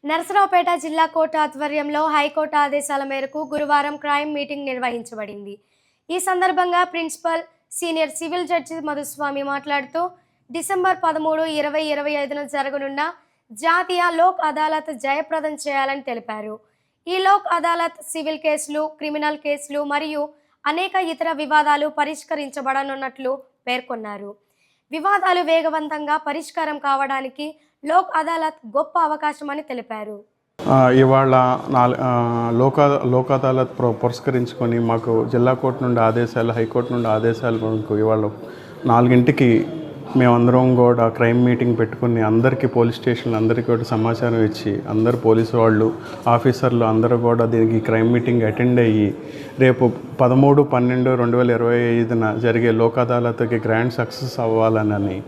నరసరావుపేట జిల్లా కోర్టు ఆధ్వర్యంలో హైకోర్టు ఆదేశాల మేరకు గురువారం క్రైమ్ మీటింగ్ నిర్వహించబడింది. ఈ సందర్భంగా principal senior civil judge Madhuswami మాట్లాడుతూ డిసెంబర్ 13, 2025న జరగనున్న జాతీయ లోక్ అదాలత్ జయప్రదం చేయాలని తెలిపారు. ఈ లోక్ అదాలత్ సివిల్ కేసులు, క్రిమినల్ కేసులు మరియు అనేక ఇతర వివాదాలు పరిష్కరించబడనున్నట్లు పేర్కొన్నారు. వివాదాలు వేగవంతంగా పరిష్కారం కావడానికి లోక్ అదాలత్ గొప్ప అవకాశమని తెలిపారు. ఇవాళ లోక్ అదాలత్ పురస్కరించుకొని మాకు జిల్లా కోర్టు నుండి ఆదేశాలు, హైకోర్టు నుండి ఆదేశాలు మనకు ఇవాళ 4ంటికి మేమందరం కూడా క్రైమ్ మీటింగ్ పెట్టుకుని అందరికీ పోలీస్ స్టేషన్లు అందరికీ కూడా సమాచారం ఇచ్చి అందరు పోలీసు వాళ్ళు, ఆఫీసర్లు అందరూ కూడా దీనికి క్రైమ్ మీటింగ్ అటెండ్ అయ్యి రేపు 13/12/2025న జరిగే లోక్ అదాలత్కి గ్రాండ్ సక్సెస్ అవ్వాలని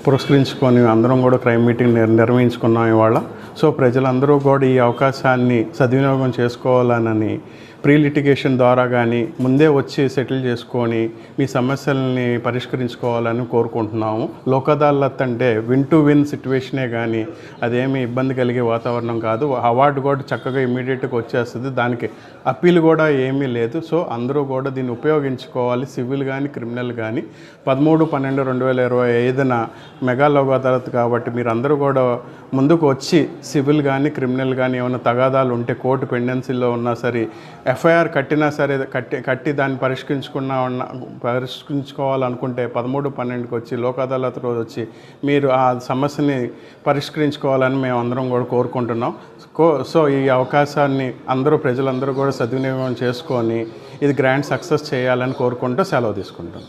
పురస్కరించుకొని అందరం కూడా క్రైమ్ మీటింగ్ నిర్వహించుకున్నాం ఇవాళ. సో ప్రజలందరూ కూడా ఈ అవకాశాన్ని సద్వినియోగం చేసుకోవాలని ప్రీ లిటిగేషన్ ద్వారా కానీ ముందే వచ్చి సెటిల్ చేసుకొని మీ సమస్యలని పరిష్కరించుకోవాలని కోరుకుంటున్నాము. లోక్ అదాలత్ అంటే విన్ టు విన్ సిట్యువేషనే కానీ అదేమి ఇబ్బంది కలిగే వాతావరణం కాదు. అవార్డు కూడా చక్కగా ఇమీడియట్గా వచ్చేస్తుంది, దానికి అప్పీల్ కూడా ఏమీ లేదు. సో అందరూ కూడా దీన్ని ఉపయోగించుకోవాలి, సివిల్ కానీ క్రిమినల్ కానీ. 13/12/2025న మెగా లోక్ అదాలత్ కాబట్టి మీరు అందరూ కూడా ముందుకు వచ్చి సివిల్ కానీ క్రిమినల్ కానీ ఏమైనా తగాదాలు ఉంటే కోర్టు పెండెన్సీలో ఉన్నా సరే, ఎఫ్ఐఆర్ కట్టినా సరే కట్టి దాన్ని పరిష్కరించుకోవాలనుకుంటే 13/12కి వచ్చి లోక్ అదాలత్ రోజు వచ్చి మీరు ఆ సమస్యని పరిష్కరించుకోవాలని మేము అందరం కూడా కోరుకుంటున్నాం. సో ఈ అవకాశాన్ని ప్రజలందరూ కూడా సద్వినియోగం చేసుకొని ఇది గ్రాండ్ సక్సెస్ చేయాలని కోరుకుంటూ సెలవు తీసుకుంటాం.